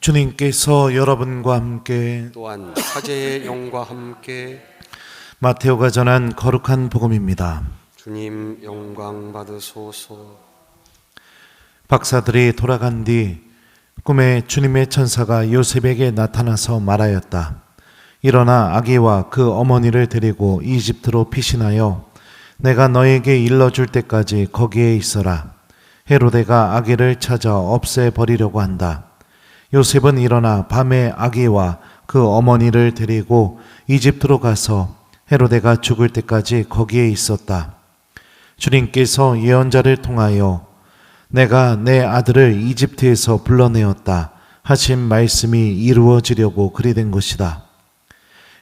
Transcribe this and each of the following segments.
주님께서 여러분과 함께 또한 사제의 영과 함께 마테오가 전한 거룩한 복음입니다. 주님 영광 받으소서. 박사들이 돌아간 뒤 꿈에 주님의 천사가 요셉에게 나타나서 말하였다. 일어나 아기와 그 어머니를 데리고 이집트로 피신하여 내가 너에게 일러줄 때까지 거기에 있어라. 헤로데가 아기를 찾아 없애버리려고 한다. 요셉은 일어나 밤에 아기와 그 어머니를 데리고 이집트로 가서 헤로데가 죽을 때까지 거기에 있었다. 주님께서 예언자를 통하여 내가 내 아들을 이집트에서 불러내었다 하신 말씀이 이루어지려고 그리 된 것이다.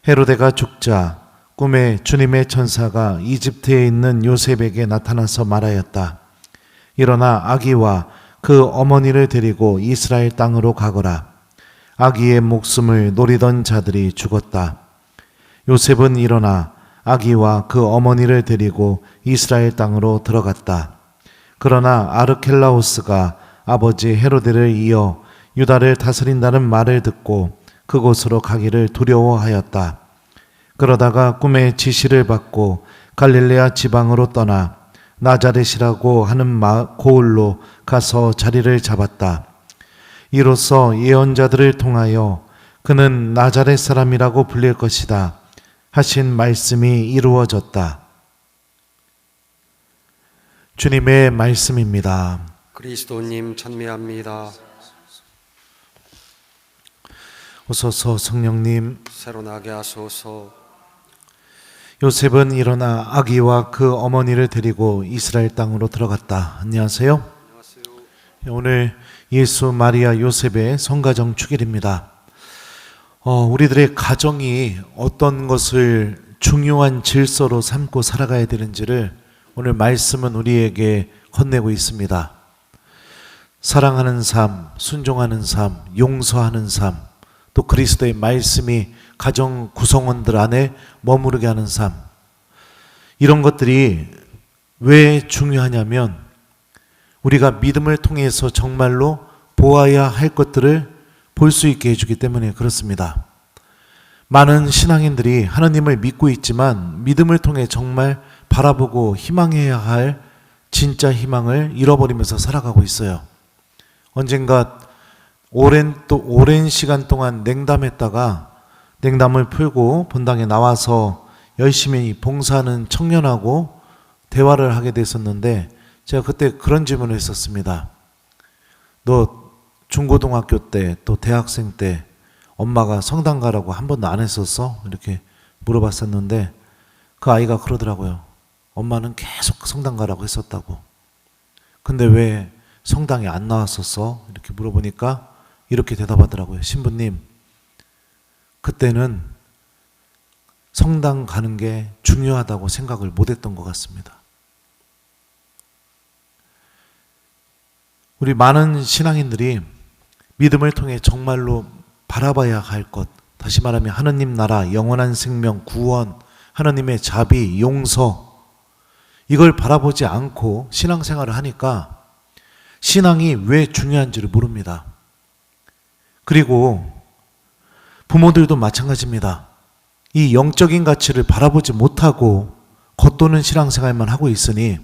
헤로데가 죽자 꿈에 주님의 천사가 이집트에 있는 요셉에게 나타나서 말하였다. 일어나 아기와 그 어머니를 데리고 이스라엘 땅으로 가거라. 아기의 목숨을 노리던 자들이 죽었다. 요셉은 일어나 아기와 그 어머니를 데리고 이스라엘 땅으로 들어갔다. 그러나 아르켈라오스가 아버지 헤로데를 이어 유다를 다스린다는 말을 듣고 그곳으로 가기를 두려워하였다. 그러다가 꿈의 지시를 받고 갈릴레아 지방으로 떠나 나자렛이라고 하는 고을로 가서 자리를 잡았다. 이로써 예언자들을 통하여 그는 나자렛 사람이라고 불릴 것이다 하신 말씀이 이루어졌다. 주님의 말씀입니다. 그리스도님 찬미합니다. 오소서 성령님. 새로 나게 하소서. 요셉은 일어나 아기와 그 어머니를 데리고 이스라엘 땅으로 들어갔다. 안녕하세요. 안녕하세요. 오늘 예수 마리아 요셉의 성가정 축일입니다. 우리들의 가정이 어떤 것을 중요한 질서로 삼고 살아가야 되는지를 오늘 말씀은 우리에게 건네고 있습니다. 사랑하는 삶, 순종하는 삶, 용서하는 삶, 또 그리스도의 말씀이 가정 구성원들 안에 머무르게 하는 삶, 이런 것들이 왜 중요하냐면 우리가 믿음을 통해서 정말로 보아야 할 것들을 볼 수 있게 해주기 때문에 그렇습니다. 많은 신앙인들이 하나님을 믿고 있지만 믿음을 통해 정말 바라보고 희망해야 할 진짜 희망을 잃어버리면서 살아가고 있어요. 언젠가 오랜 시간 동안 냉담했다가 냉담을 풀고 본당에 나와서 열심히 봉사하는 청년하고 대화를 하게 됐었는데 제가 그때 그런 질문을 했었습니다. 너 중고등학교 때 또 대학생 때 엄마가 성당 가라고 한 번도 안 했었어? 이렇게 물어봤었는데 그 아이가 그러더라고요. 엄마는 계속 성당 가라고 했었다고. 근데 왜 성당에 안 나왔었어? 이렇게 물어보니까 이렇게 대답하더라고요. 신부님, 그때는 성당 가는 게 중요하다고 생각을 못했던 것 같습니다. 우리 많은 신앙인들이 믿음을 통해 정말로 바라봐야 할 것, 다시 말하면 하느님 나라, 영원한 생명, 구원, 하나님의 자비, 용서, 이걸 바라보지 않고 신앙생활을 하니까 신앙이 왜 중요한지를 모릅니다. 그리고 부모들도 마찬가지입니다. 이 영적인 가치를 바라보지 못하고 겉도는 신앙생활만 하고 있으니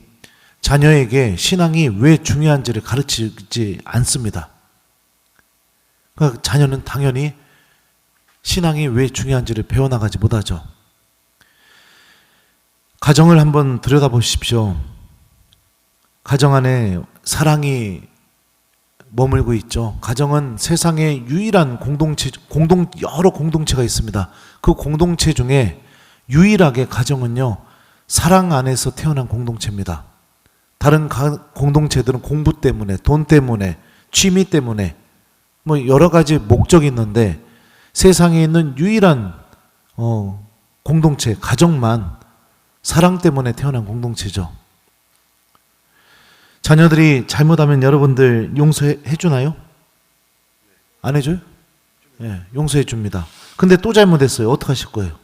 자녀에게 신앙이 왜 중요한지를 가르치지 않습니다. 그러니까 자녀는 당연히 신앙이 왜 중요한지를 배워나가지 못하죠. 가정을 한번 들여다보십시오. 가정 안에 사랑이 머물고 있죠. 가정은 세상에 유일한 여러 공동체가 있습니다. 그 공동체 중에 유일하게 가정은요, 사랑 안에서 태어난 공동체입니다. 다른 공동체들은 공부 때문에, 돈 때문에, 취미 때문에, 뭐 여러 가지 목적이 있는데 세상에 있는 유일한 공동체, 가정만 사랑 때문에 태어난 공동체죠. 자녀들이 잘못하면 여러분들 용서해 주나요? 안 해줘요? 네, 용서해 줍니다. 근데 또 잘못했어요. 어떡하실 거예요?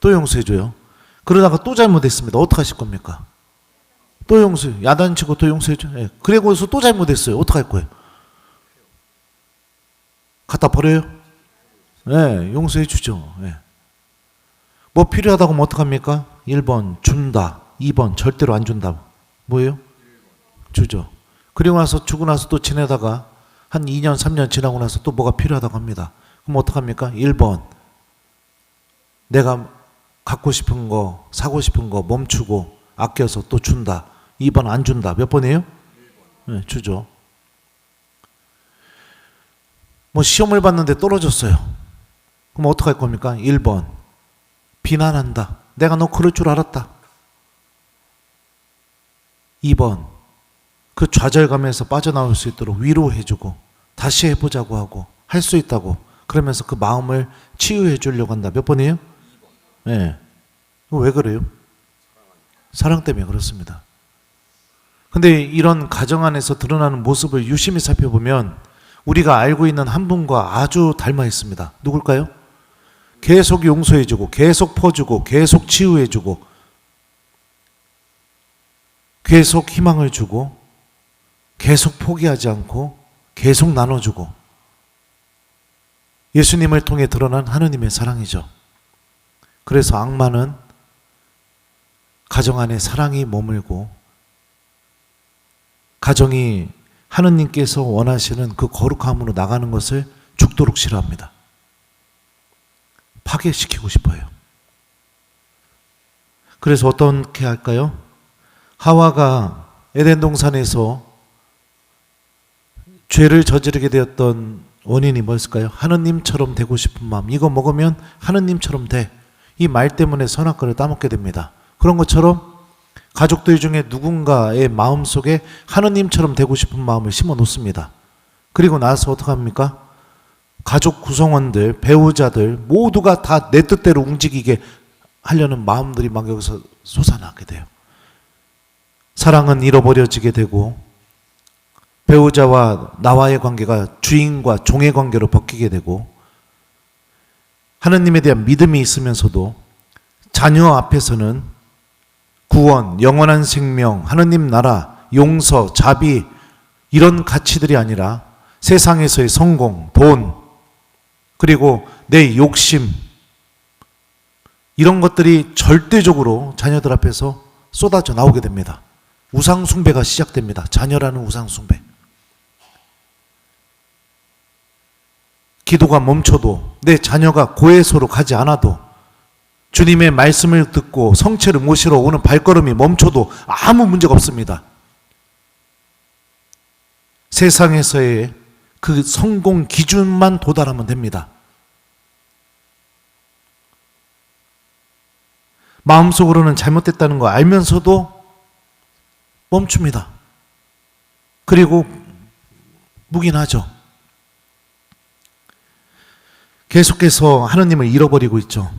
또 용서해 줘요. 그러다가 또 잘못했습니다. 어떡하실 겁니까? 또 용서해. 야단치고 또 용서해 줘요. 네, 그리고서 또 잘못했어요. 어떡할 거예요? 갖다 버려요? 네, 용서해 주죠. 네. 뭐 필요하다고 하면 어떡합니까? 1번 준다. 2번 절대로 안 준다. 뭐예요? 주죠. 그리고 나서 주고 나서 또 지내다가 한 2년 3년 지나고 나서 또 뭐가 필요하다고 합니다. 그럼 어떡합니까? 1번 내가 갖고 싶은 거 사고 싶은 거 멈추고 아껴서 또 준다. 2번 안 준다. 몇 번이에요? 네, 주죠. 뭐 시험을 봤는데 떨어졌어요. 그럼 어떡할 겁니까? 1번 비난한다. 내가 너 그럴 줄 알았다. 2번 그 좌절감에서 빠져나올 수 있도록 위로해주고 다시 해보자고 하고 할 수 있다고 그러면서 그 마음을 치유해 주려고 한다. 몇 번이에요? 네. 왜 그래요? 사랑 때문에 그렇습니다. 근데 이런 가정 안에서 드러나는 모습을 유심히 살펴보면 우리가 알고 있는 한 분과 아주 닮아 있습니다. 누굴까요? 계속 용서해주고 계속 퍼주고 계속 치유해주고 계속 희망을 주고 계속 포기하지 않고 계속 나눠주고 예수님을 통해 드러난 하느님의 사랑이죠. 그래서 악마는 가정 안에 사랑이 머물고 가정이 하느님께서 원하시는 그 거룩함으로 나가는 것을 죽도록 싫어합니다. 파괴시키고 싶어요. 그래서 어떻게 할까요? 하와가 에덴 동산에서 죄를 저지르게 되었던 원인이 뭐였을까요? 하느님처럼 되고 싶은 마음. 이거 먹으면 하느님처럼 돼. 이 말 때문에 선악과를 따먹게 됩니다. 그런 것처럼 가족들 중에 누군가의 마음속에 하느님처럼 되고 싶은 마음을 심어 놓습니다. 그리고 나서 어떡합니까? 가족 구성원들, 배우자들 모두가 다 내 뜻대로 움직이게 하려는 마음들이 막 여기서 솟아나게 돼요. 사랑은 잃어버려지게 되고 배우자와 나와의 관계가 주인과 종의 관계로 바뀌게 되고 하느님에 대한 믿음이 있으면서도 자녀 앞에서는 구원, 영원한 생명, 하느님 나라, 용서, 자비 이런 가치들이 아니라 세상에서의 성공, 돈 그리고 내 욕심 이런 것들이 절대적으로 자녀들 앞에서 쏟아져 나오게 됩니다. 우상 숭배가 시작됩니다. 자녀라는 우상 숭배. 기도가 멈춰도 내 자녀가 고해소로 가지 않아도 주님의 말씀을 듣고 성체를 모시러 오는 발걸음이 멈춰도 아무 문제가 없습니다. 세상에서의 그 성공 기준만 도달하면 됩니다. 마음속으로는 잘못됐다는 거 알면서도 멈춥니다. 그리고 묵인하죠. 계속해서 하느님을 잃어버리고 있죠.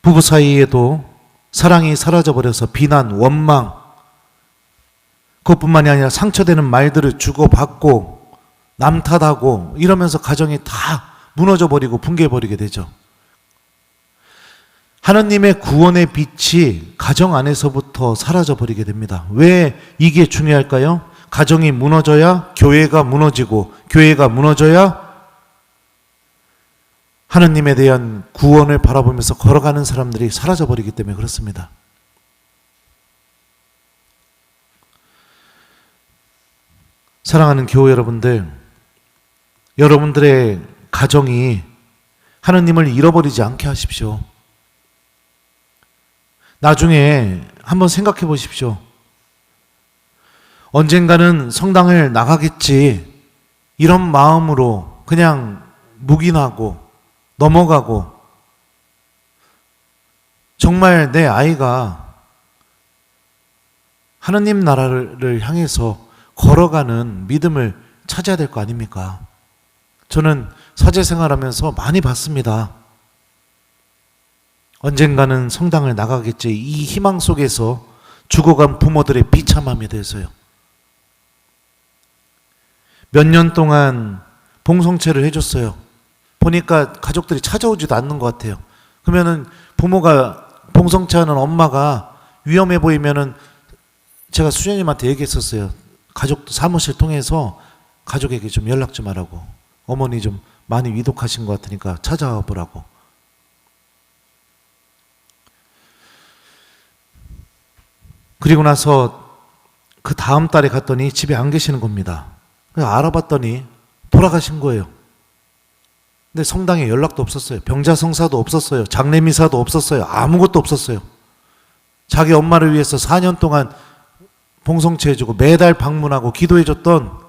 부부 사이에도 사랑이 사라져버려서 비난, 원망 그것뿐만이 아니라 상처되는 말들을 주고받고 남 탓하고 이러면서 가정이 다 무너져버리고 붕괴해버리게 되죠. 하느님의 구원의 빛이 가정 안에서부터 사라져버리게 됩니다. 왜 이게 중요할까요? 가정이 무너져야 교회가 무너지고 교회가 무너져야 하느님에 대한 구원을 바라보면서 걸어가는 사람들이 사라져버리기 때문에 그렇습니다. 사랑하는 교회 여러분들, 여러분들의 가정이 하느님을 잃어버리지 않게 하십시오. 나중에 한번 생각해 보십시오. 언젠가는 성당을 나가겠지 이런 마음으로 그냥 묵인하고 넘어가고 정말 내 아이가 하느님 나라를 향해서 걸어가는 믿음을 찾아야 될 거 아닙니까? 저는 사제 생활하면서 많이 봤습니다. 언젠가는 성당을 나가겠지 이 희망 속에서 죽어간 부모들의 비참함에 대해서요. 몇 년 동안 봉성체를 해줬어요. 보니까 가족들이 찾아오지도 않는 것 같아요. 그러면은 부모가 봉성체하는 엄마가 위험해 보이면은 제가 수녀님한테 얘기했었어요. 가족 사무실 통해서 가족에게 좀 연락 좀 하라고. 어머니 좀 많이 위독하신 것 같으니까 찾아와 보라고. 그리고 나서 그 다음 달에 갔더니 집에 안 계시는 겁니다. 그래서 알아봤더니 돌아가신 거예요. 근데 성당에 연락도 없었어요. 병자성사도 없었어요. 장례미사도 없었어요. 아무것도 없었어요. 자기 엄마를 위해서 4년 동안 봉성체 해주고 매달 방문하고 기도해줬던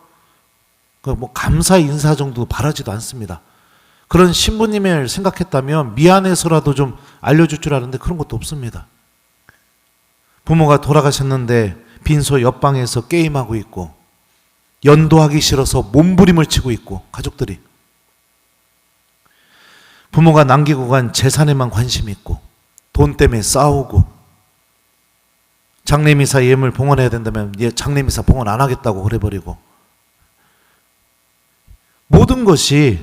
그 뭐 감사 인사 정도 바라지도 않습니다. 그런 신부님을 생각했다면 미안해서라도 좀 알려줄 줄 아는데 그런 것도 없습니다. 부모가 돌아가셨는데 빈소 옆방에서 게임하고 있고, 연도하기 싫어서 몸부림을 치고 있고, 가족들이 부모가 남기고 간 재산에만 관심이 있고, 돈 때문에 싸우고, 장례미사 예물 봉헌해야 된다면 장례미사 봉헌 안 하겠다고 그래버리고, 모든 것이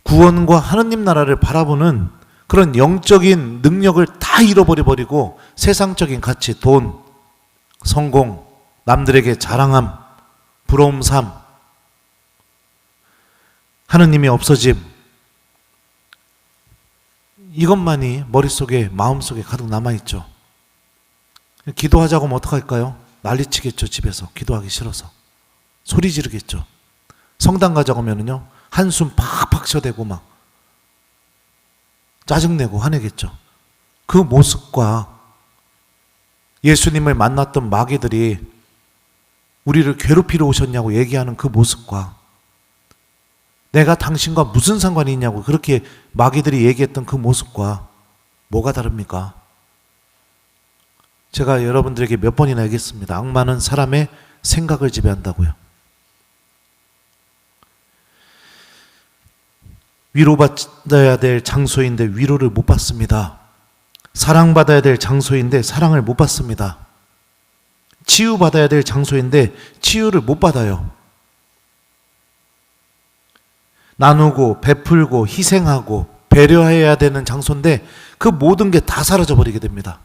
구원과 하느님 나라를 바라보는 그런 영적인 능력을 다 잃어버려버리고 세상적인 가치, 돈, 성공, 남들에게 자랑함, 부러움 삶, 하느님이 없어짐, 이것만이 머릿속에 마음속에 가득 남아있죠. 기도하자고 하면 어떡할까요? 난리치겠죠. 집에서 기도하기 싫어서 소리 지르겠죠. 성당 가자고 하면은요 한숨 팍팍 쉬어대고 막 짜증내고 화내겠죠. 그 모습과 예수님을 만났던 마귀들이 우리를 괴롭히러 오셨냐고 얘기하는 그 모습과 내가 당신과 무슨 상관이 있냐고 그렇게 마귀들이 얘기했던 그 모습과 뭐가 다릅니까? 제가 여러분들에게 몇 번이나 얘기했습니다. 악마는 사람의 생각을 지배한다고요. 위로받아야 될 장소인데 위로를 못 받습니다. 사랑받아야 될 장소인데 사랑을 못 받습니다. 치유받아야 될 장소인데 치유를 못 받아요. 나누고 베풀고 희생하고 배려해야 되는 장소인데 그 모든 게 다 사라져버리게 됩니다.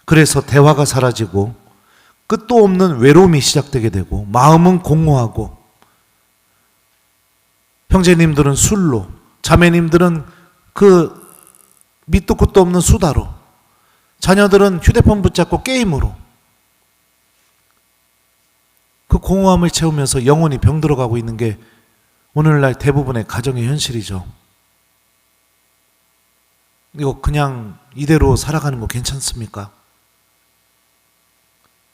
그래서 대화가 사라지고 끝도 없는 외로움이 시작되게 되고 마음은 공허하고, 형제님들은 술로, 자매님들은 그 밑도 끝도 없는 수다로, 자녀들은 휴대폰 붙잡고 게임으로 그 공허함을 채우면서 영혼이 병들어가고 있는 게 오늘날 대부분의 가정의 현실이죠. 이거 그냥 이대로 살아가는 거 괜찮습니까?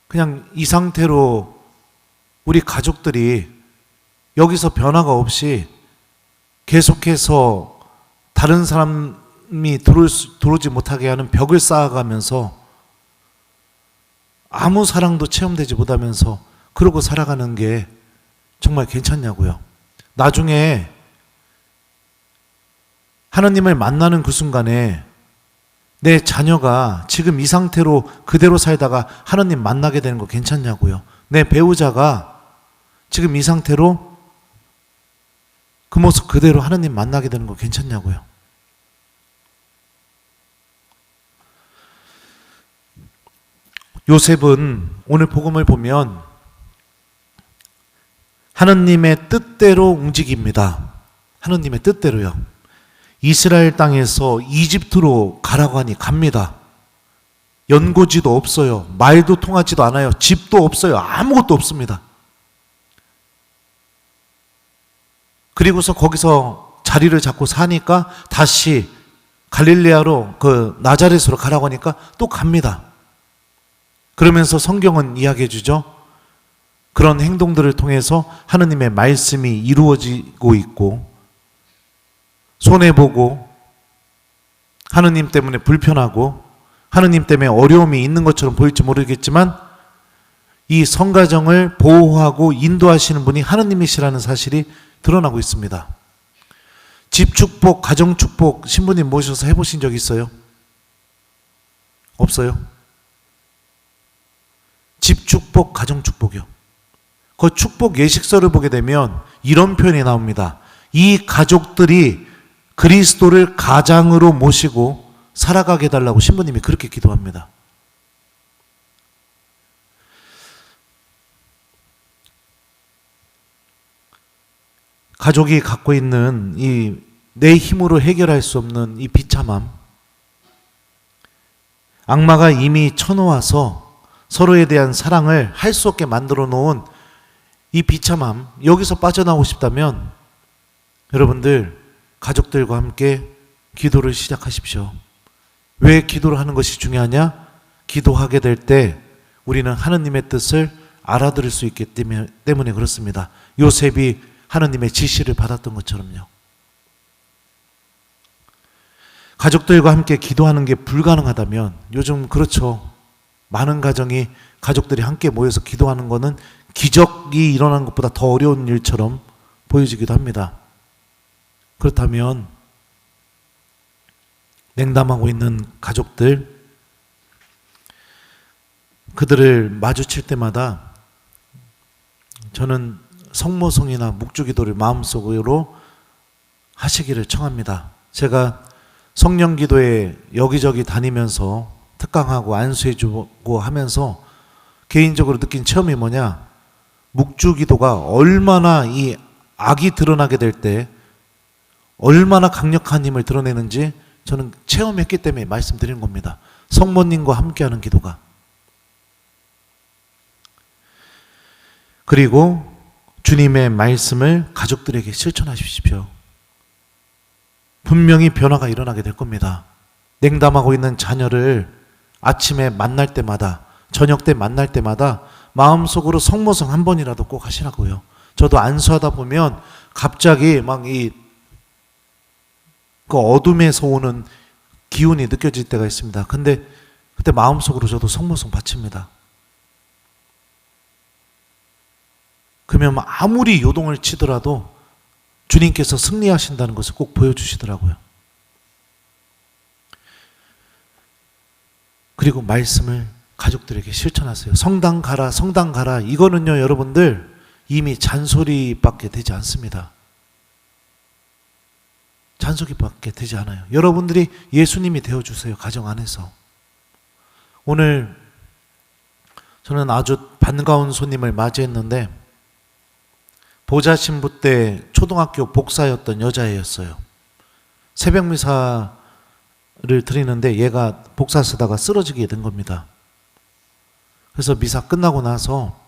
그냥 이 상태로 우리 가족들이 여기서 변화가 없이 계속해서 다른 사람이 들어오지 못하게 하는 벽을 쌓아가면서 아무 사랑도 체험되지 못하면서 그러고 살아가는 게 정말 괜찮냐고요. 나중에 하나님을 만나는 그 순간에 내 자녀가 지금 이 상태로 그대로 살다가 하나님 만나게 되는 거 괜찮냐고요. 내 배우자가 지금 이 상태로 그 모습 그대로 하나님 만나게 되는 거 괜찮냐고요. 요셉은 오늘 복음을 보면 하나님의 뜻대로 움직입니다. 하나님의 뜻대로요. 이스라엘 땅에서 이집트로 가라고 하니 갑니다. 연고지도 없어요. 말도 통하지도 않아요. 집도 없어요. 아무것도 없습니다. 그리고서 거기서 자리를 잡고 사니까 다시 갈릴레아로 그 나자렛으로 가라고 하니까 또 갑니다. 그러면서 성경은 이야기해 주죠. 그런 행동들을 통해서 하느님의 말씀이 이루어지고 있고, 손해보고 하느님 때문에 불편하고 하느님 때문에 어려움이 있는 것처럼 보일지 모르겠지만 이 성가정을 보호하고 인도하시는 분이 하느님이시라는 사실이 드러나고 있습니다. 집축복, 가정축복 신부님 모셔서 해보신 적 있어요? 없어요? 집축복, 가정축복이요. 그 축복 예식서를 보게 되면 이런 표현이 나옵니다. 이 가족들이 그리스도를 가장으로 모시고 살아가게 해달라고 신부님이 그렇게 기도합니다. 가족이 갖고 있는 이 내 힘으로 해결할 수 없는 이 비참함, 악마가 이미 쳐놓아서 서로에 대한 사랑을 할 수 없게 만들어 놓은 이 비참함, 여기서 빠져나오고 싶다면 여러분들 가족들과 함께 기도를 시작하십시오. 왜 기도를 하는 것이 중요하냐? 기도하게 될 때 우리는 하느님의 뜻을 알아들을 수 있기 때문에 그렇습니다. 요셉이 하느님의 지시를 받았던 것처럼요. 가족들과 함께 기도하는 게 불가능하다면, 요즘 그렇죠. 많은 가정이 가족들이 함께 모여서 기도하는 것은 기적이 일어나는 것보다 더 어려운 일처럼 보여지기도 합니다. 그렇다면 냉담하고 있는 가족들, 그들을 마주칠 때마다 저는 성모성이나 묵주기도를 마음속으로 하시기를 청합니다. 제가 성령기도에 여기저기 다니면서 특강하고 안수해주고 하면서 개인적으로 느낀 체험이 뭐냐, 묵주기도가 얼마나 이 악이 드러나게 될 때 얼마나 강력한 힘을 드러내는지 저는 체험했기 때문에 말씀드리는 겁니다. 성모님과 함께하는 기도가. 그리고 주님의 말씀을 가족들에게 실천하십시오. 분명히 변화가 일어나게 될 겁니다. 냉담하고 있는 자녀를 아침에 만날 때마다, 저녁 때 만날 때마다 마음속으로 성모성 한 번이라도 꼭 하시라고요. 저도 안수하다 보면 갑자기 막 그 어둠에서 오는 기운이 느껴질 때가 있습니다. 근데 그때 마음속으로 저도 성모성 바칩니다. 그러면 아무리 요동을 치더라도 주님께서 승리하신다는 것을 꼭 보여주시더라고요. 그리고 말씀을 가족들에게 실천하세요. 성당 가라, 성당 가라. 이거는요, 여러분들 이미 잔소리밖에 되지 않습니다. 잔소리밖에 되지 않아요. 여러분들이 예수님이 되어주세요. 가정 안에서. 오늘 저는 아주 반가운 손님을 맞이했는데 보좌 신부 때 초등학교 복사였던 여자애였어요. 새벽 미사를 드리는데 얘가 복사 쓰다가 쓰러지게 된 겁니다. 그래서 미사 끝나고 나서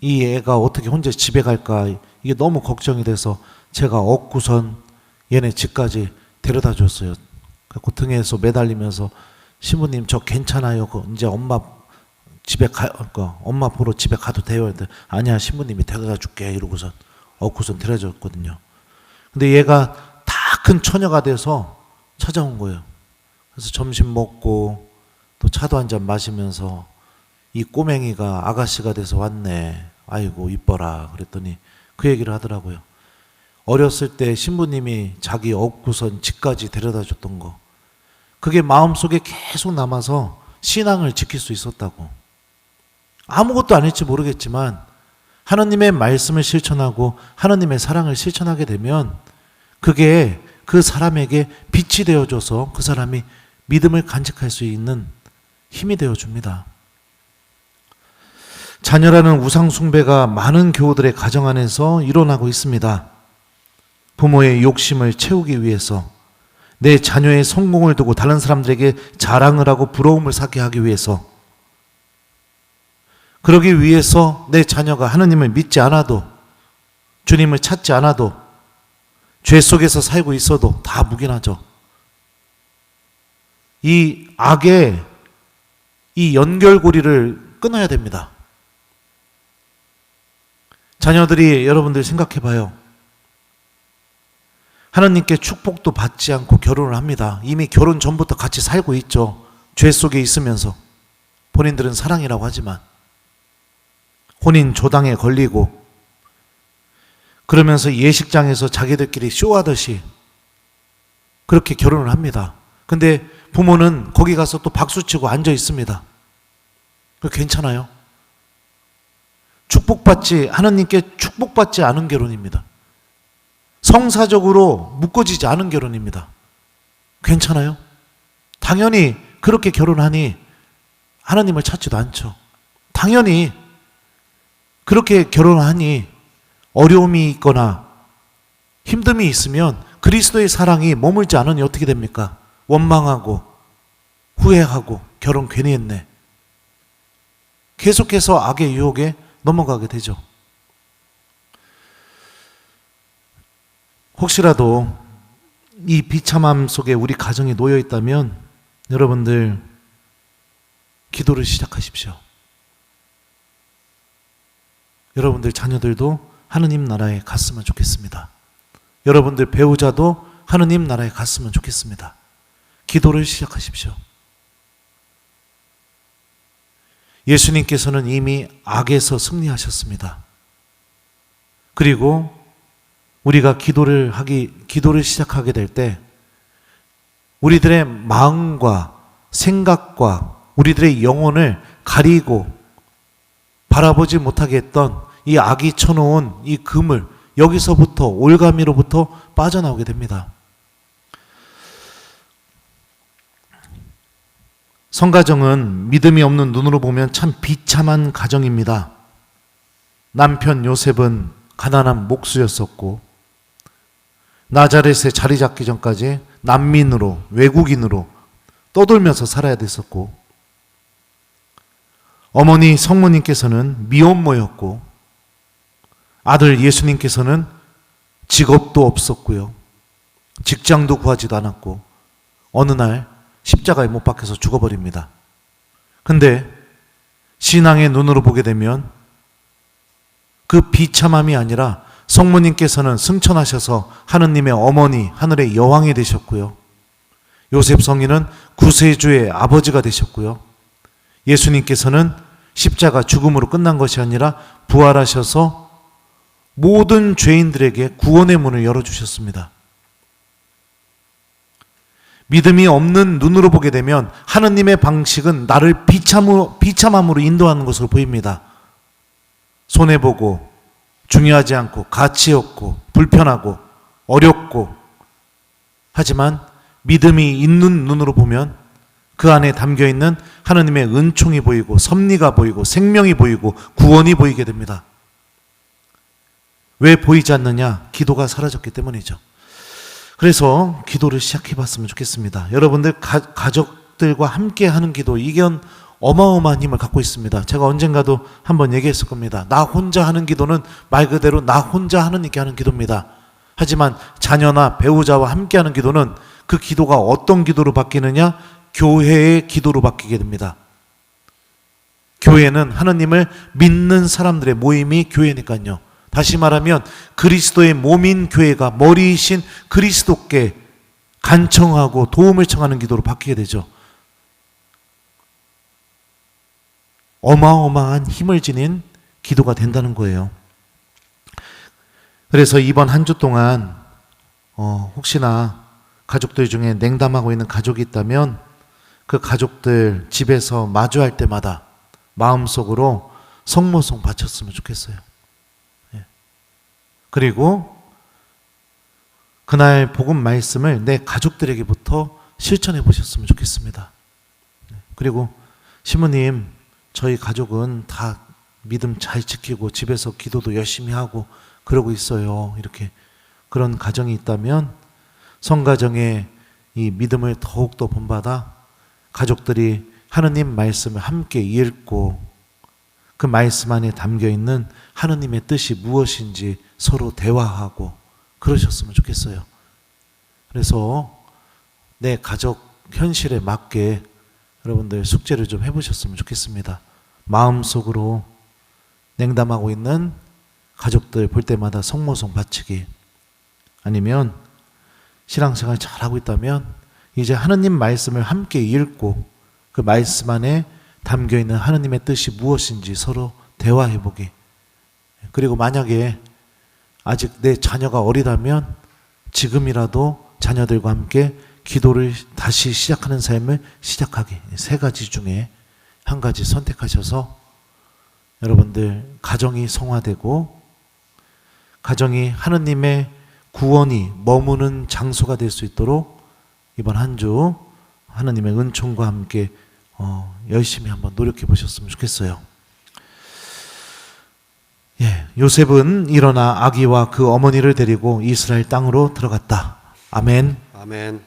이 애가 어떻게 혼자 집에 갈까, 이게 너무 걱정이 돼서 제가 업고선 얘네 집까지 데려다 줬어요. 그래서 등에서 매달리면서 신부님 저 괜찮아요. 이제 엄마 집에 엄마 보러 집에 가도 돼요. 아니야, 신부님이 데려다 줄게 이러고선 업고선 데려줬거든요. 근데 얘가 다 큰 처녀가 돼서 찾아온 거예요. 그래서 점심 먹고 또 차도 한잔 마시면서 이 꼬맹이가 아가씨가 돼서 왔네. 아이고 이뻐라. 그랬더니 그 얘기를 하더라고요. 어렸을 때 신부님이 자기 업고선 집까지 데려다 줬던 거, 그게 마음속에 계속 남아서 신앙을 지킬 수 있었다고. 아무것도 안 했지 모르겠지만 하나님의 말씀을 실천하고 하나님의 사랑을 실천하게 되면 그게 그 사람에게 빛이 되어줘서 그 사람이 믿음을 간직할 수 있는 힘이 되어줍니다. 자녀라는 우상 숭배가 많은 교우들의 가정 안에서 일어나고 있습니다. 부모의 욕심을 채우기 위해서, 내 자녀의 성공을 두고 다른 사람들에게 자랑을 하고 부러움을 사게 하기 위해서, 그러기 위해서 내 자녀가 하느님을 믿지 않아도, 주님을 찾지 않아도, 죄 속에서 살고 있어도 다 묵인하죠. 이 악의 이 연결고리를 끊어야 됩니다. 자녀들이, 여러분들 생각해 봐요. 하나님께 축복도 받지 않고 결혼을 합니다. 이미 결혼 전부터 같이 살고 있죠. 죄 속에 있으면서. 본인들은 사랑이라고 하지만 혼인 조당에 걸리고, 그러면서 예식장에서 자기들끼리 쇼하듯이 그렇게 결혼을 합니다. 근데 부모는 거기 가서 또 박수치고 앉아 있습니다. 괜찮아요? 하나님께 축복받지 않은 결혼입니다. 성사적으로 묶어지지 않은 결혼입니다. 괜찮아요? 당연히 그렇게 결혼하니 하나님을 찾지도 않죠. 당연히 그렇게 결혼하니 어려움이 있거나 힘듦이 있으면 그리스도의 사랑이 머물지 않으니 어떻게 됩니까? 원망하고 후회하고 결혼 괜히 했네. 계속해서 악의 유혹에 넘어가게 되죠. 혹시라도 이 비참함 속에 우리 가정이 놓여 있다면 여러분들 기도를 시작하십시오. 여러분들 자녀들도 하느님 나라에 갔으면 좋겠습니다. 여러분들 배우자도 하느님 나라에 갔으면 좋겠습니다. 기도를 시작하십시오. 예수님께서는 이미 악에서 승리하셨습니다. 그리고 우리가 기도를 시작하게 될 때 우리들의 마음과 생각과 우리들의 영혼을 가리고 바라보지 못하게 했던 이 악이 쳐놓은 이 그물, 여기서부터 올가미로부터 빠져나오게 됩니다. 성가정은 믿음이 없는 눈으로 보면 참 비참한 가정입니다. 남편 요셉은 가난한 목수였었고 나자렛에 자리 잡기 전까지 난민으로, 외국인으로 떠돌면서 살아야 됐었고, 어머니 성모님께서는 미혼모였고, 아들 예수님께서는 직업도 없었고요, 직장도 구하지도 않았고, 어느 날 십자가에 못 박혀서 죽어버립니다. 근데 신앙의 눈으로 보게 되면 그 비참함이 아니라 성모님께서는 승천하셔서 하느님의 어머니, 하늘의 여왕이 되셨고요, 요셉 성인은 구세주의 아버지가 되셨고요, 예수님께서는 십자가 죽음으로 끝난 것이 아니라 부활하셔서 모든 죄인들에게 구원의 문을 열어주셨습니다. 믿음이 없는 눈으로 보게 되면 하느님의 방식은 나를 비참함으로 인도하는 것으로 보입니다. 손해보고 중요하지 않고 가치 없고 불편하고 어렵고, 하지만 믿음이 있는 눈으로 보면 그 안에 담겨있는 하느님의 은총이 보이고 섭리가 보이고 생명이 보이고 구원이 보이게 됩니다. 왜 보이지 않느냐? 기도가 사라졌기 때문이죠. 그래서 기도를 시작해봤으면 좋겠습니다. 여러분들 가족들과 함께 하는 기도, 이건 어마어마한 힘을 갖고 있습니다. 제가 언젠가도 한번 얘기했을 겁니다. 나 혼자 하는 기도는 말 그대로 나 혼자 하느님께 하는 기도입니다. 하지만 자녀나 배우자와 함께 하는 기도는 그 기도가 어떤 기도로 바뀌느냐? 교회의 기도로 바뀌게 됩니다. 교회는 하느님을 믿는 사람들의 모임이 교회니까요. 다시 말하면 그리스도의 몸인 교회가 머리이신 그리스도께 간청하고 도움을 청하는 기도로 바뀌게 되죠. 어마어마한 힘을 지닌 기도가 된다는 거예요. 그래서 이번 한 주 동안 혹시나 가족들 중에 냉담하고 있는 가족이 있다면 그 가족들 집에서 마주할 때마다 마음속으로 성모송 바쳤으면 좋겠어요. 그리고 그날 복음 말씀을 내 가족들에게부터 실천해 보셨으면 좋겠습니다. 그리고 시모님, 저희 가족은 다 믿음 잘 지키고 집에서 기도도 열심히 하고 그러고 있어요. 이렇게 그런 가정이 있다면 성가정의 이 믿음을 더욱더 본받아 가족들이 하느님 말씀을 함께 읽고 그 말씀 안에 담겨있는 하느님의 뜻이 무엇인지 서로 대화하고 그러셨으면 좋겠어요. 그래서 내 가족 현실에 맞게 여러분들 숙제를 좀 해보셨으면 좋겠습니다. 마음속으로 냉담하고 있는 가족들 볼 때마다 성모송 바치기, 아니면 신앙생활 잘하고 있다면 이제 하느님 말씀을 함께 읽고 그 말씀 안에 담겨있는 하느님의 뜻이 무엇인지 서로 대화해보기. 그리고 만약에 아직 내 자녀가 어리다면 지금이라도 자녀들과 함께 기도를 다시 시작하는 삶을 시작하기. 세 가지 중에 한 가지 선택하셔서 여러분들 가정이 성화되고 가정이 하느님의 구원이 머무는 장소가 될 수 있도록 이번 한 주 하느님의 은총과 함께 열심히 한번 노력해 보셨으면 좋겠어요. 예, 요셉은 일어나 아기와 그 어머니를 데리고 이스라엘 땅으로 들어갔다. 아멘. 아멘.